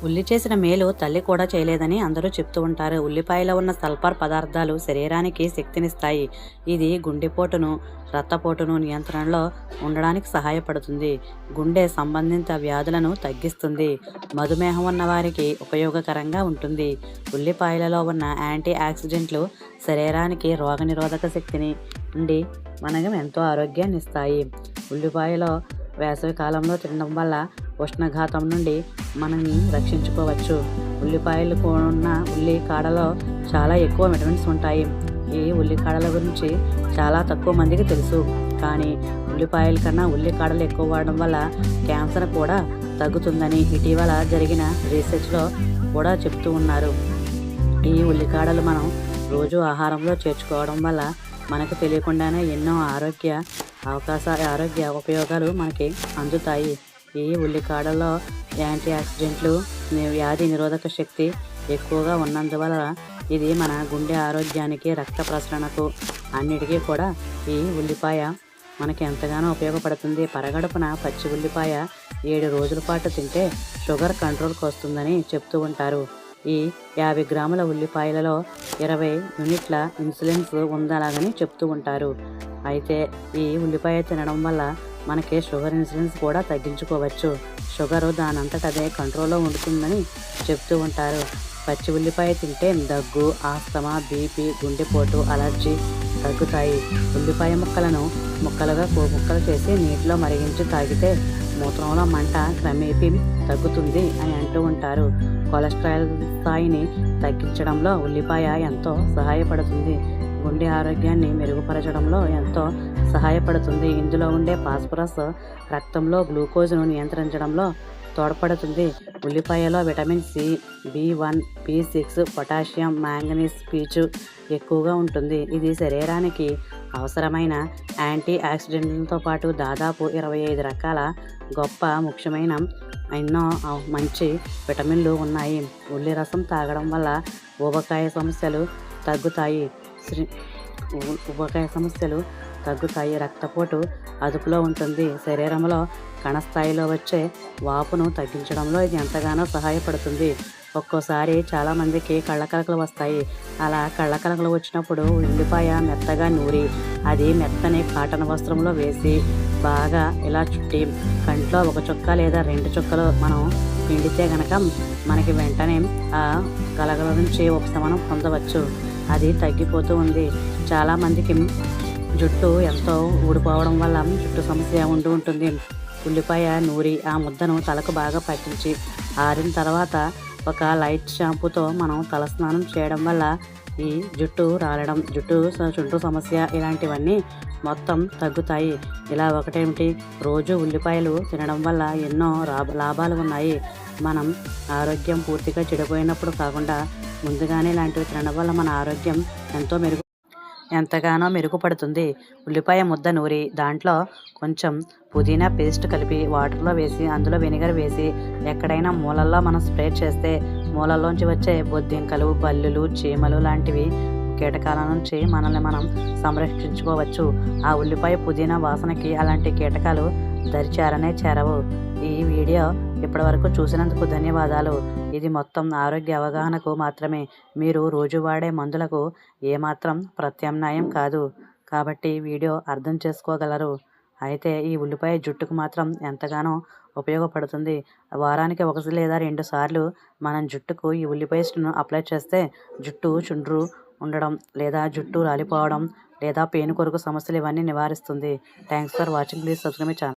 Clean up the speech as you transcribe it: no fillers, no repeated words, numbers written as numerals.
ఉల్లి చేసిన మేలు తల్లి కూడా చేయలేదని అందరూ చెప్తూ ఉంటారు. ఉల్లిపాయలో ఉన్న సల్ఫర్ పదార్థాలు శరీరానికి శక్తినిస్తాయి. ఇది గుండెపోటును, రక్తపోటును నియంత్రణలో ఉండడానికి సహాయపడుతుంది. గుండె సంబంధిత వ్యాధులను తగ్గిస్తుంది. మధుమేహం ఉన్న వారికి ఉపయోగకరంగా ఉంటుంది. ఉల్లిపాయలలో ఉన్న యాంటీ ఆక్సిడెంట్లు శరీరానికి రోగనిరోధక శక్తిని ఉండి మనకు ఎంతో ఆరోగ్యాన్ని ఇస్తాయి. ఉల్లిపాయలో వేసవి కాలంలో తినడం వల్ల ఉష్ణఘాతం నుండి మనల్ని రక్షించుకోవచ్చు. ఉల్లిపాయలు ఉన్న ఉల్లి కాడలో చాలా ఎక్కువ విటమిన్స్ ఉంటాయి. ఈ ఉల్లి కాడల గురించి చాలా తక్కువ మందికి తెలుసు. కానీ ఉల్లిపాయల కన్నా ఉల్లి కాడలు ఎక్కువ వాడడం వల్ల క్యాన్సర్ కూడా తగ్గుతుందని ఇటీవల జరిగిన రీసెర్చ్లో కూడా చెప్తూ ఉన్నారు. ఈ ఉల్లికాడలు మనం రోజు ఆహారంలో చేర్చుకోవడం వల్ల మనకు తెలియకుండానే ఎన్నో ఆరోగ్య ఉపయోగాలు మనకి అందుతాయి. ఈ ఉల్లికాడల్లో యాంటీ ఆక్సిడెంట్లు, వ్యాధి నిరోధక శక్తి ఎక్కువగా ఉన్నందువల్ల ఇది మన గుండె ఆరోగ్యానికి, రక్త ప్రసరణకు అన్నిటికీ కూడా ఈ ఉల్లిపాయ మనకి ఎంతగానో ఉపయోగపడుతుంది. పరగడుపున పచ్చి ఉల్లిపాయ 7 రోజుల పాటు తింటే షుగర్ కంట్రోల్కి వస్తుందని చెప్తూ ఉంటారు. ఈ 50 గ్రాముల ఉల్లిపాయలలో 20 యూనిట్ల ఇన్సులిన్స్ ఉందలాగని చెప్తూ ఉంటారు. అయితే ఈ ఉల్లిపాయ తినడం వల్ల మనకి షుగర్ ఇన్సులిన్స్ కూడా తగ్గించుకోవచ్చు. షుగరు దానంతటదే కంట్రోల్లో ఉంటుందని చెప్తూ ఉంటారు. పచ్చి ఉల్లిపాయ తింటే దగ్గు, ఆస్తమా, బీపీ, గుండెపోటు, అలర్జీ తగ్గుతాయి. ఉల్లిపాయ ముక్కలను ముక్కలు చేసి నీటిలో మరిగించి తాగితే మూత్రంలో మంట క్రమేపీ తగ్గుతుంది అని అంటూ ఉంటారు. కొలెస్ట్రాల్ స్థాయిని తగ్గించడంలో ఉల్లిపాయ ఎంతో సహాయపడుతుంది. గుండె ఆరోగ్యాన్ని మెరుగుపరచడంలో ఎంతో సహాయపడుతుంది. ఇందులో ఉండే ఫాస్ఫరస్ రక్తంలో గ్లూకోజ్ను నియంత్రించడంలో తోడ్పడుతుంది. ఉల్లిపాయలో vitamin C, B1, B6, potassium, manganese, పీచు ఎక్కువగా ఉంటుంది. ఇది శరీరానికి అవసరమైన యాంటీ ఆక్సిడెంట్లతో పాటు దాదాపు 25 రకాల ముఖ్యమైన ఎన్నో మంచి విటమిన్లు ఉన్నాయి. ఉల్లి రసం తాగడం వల్ల ఊబకాయ సమస్యలు తగ్గుతాయి. రక్తపోటు అదుపులో ఉంటుంది. శరీరంలో కణస్థాయిలో వచ్చే వాపును తగ్గించడంలో ఇది ఎంతగానో సహాయపడుతుంది. ఒక్కోసారి చాలామందికి కళ్ళకలకలు వస్తాయి. అలా కళ్ళకలకలు వచ్చినప్పుడు ఉల్లిపాయ మెత్తగా నూరి అది మెత్తని కాటన్ వస్త్రంలో వేసి బాగా ఇలా చుట్టి కంట్లో 1 చుక్క లేదా 2 చుక్కలు మనం పిండితే గనక మనకి వెంటనే ఆ కలకల నుంచి ఉపశమనం పొందవచ్చు. అది తగ్గిపోతూ ఉంది. చాలామందికి జుట్టు ఎంతో ఊడిపోవడం వల్ల జుట్టు సమస్య ఉంటుంది. ఉల్లిపాయ నూరి ఆ ముద్దను తలకు బాగా పట్టించి ఆరిన తర్వాత ఒక లైట్ షాంపూతో మనం తలస్నానం చేయడం వల్ల ఈ జుట్టు రాలడం, చుట్టూ సమస్య ఇలాంటివన్నీ మొత్తం తగ్గుతాయి. ఇలా ఒకటేమిటి, రోజు ఉల్లిపాయలు తినడం వల్ల ఎన్నో లాభాలు ఉన్నాయి. మనం ఆరోగ్యం పూర్తిగా చెడిపోయినప్పుడు కాకుండా ముందుగానే ఇలాంటివి తినడం వల్ల మన ఆరోగ్యం ఎంతగానో మెరుగుపడుతుంది. ఉల్లిపాయ ముద్ద నూరి దాంట్లో కొంచెం పుదీనా పేస్ట్ కలిపి వాటర్లో వేసి అందులో వెనిగర్ వేసి ఎక్కడైనా మూలల్లో మనం స్ప్రే చేస్తే మూలల్లోంచి వచ్చే బొద్దింకలు, బల్లులు, చీమలు లాంటివి కీటకాల నుంచి మనల్ని మనం సంరక్షించుకోవచ్చు. ఆ ఉల్లిపాయ పుదీనా వాసనకి అలాంటి కీటకాలు చేరవు. ఈ వీడియో ఇప్పటివరకు చూసినందుకు ధన్యవాదాలు. ఇది మొత్తం ఆరోగ్య అవగాహనకు మాత్రమే. మీరు రోజు వాడే మందులకు ఏమాత్రం ప్రత్యామ్నాయం కాదు. కాబట్టి వీడియో అర్థం చేసుకోగలరు. అయితే ఈ ఉల్లిపాయ జుట్టుకు మాత్రం ఎంతగానో ఉపయోగపడుతుంది. వారానికి 1 లేదా 2 సార్లు మనం జుట్టుకు ఈ ఉల్లిపాయ పేస్ట్ను అప్లై చేస్తే జుట్టు చుండ్రు ఉండడం లేదా జుట్టు రాలిపోవడం లేదా పేనుకొరుకు సమస్యలు ఇవన్నీ నివారిస్తుంది. Thanks for watching. Please subscribe my channel.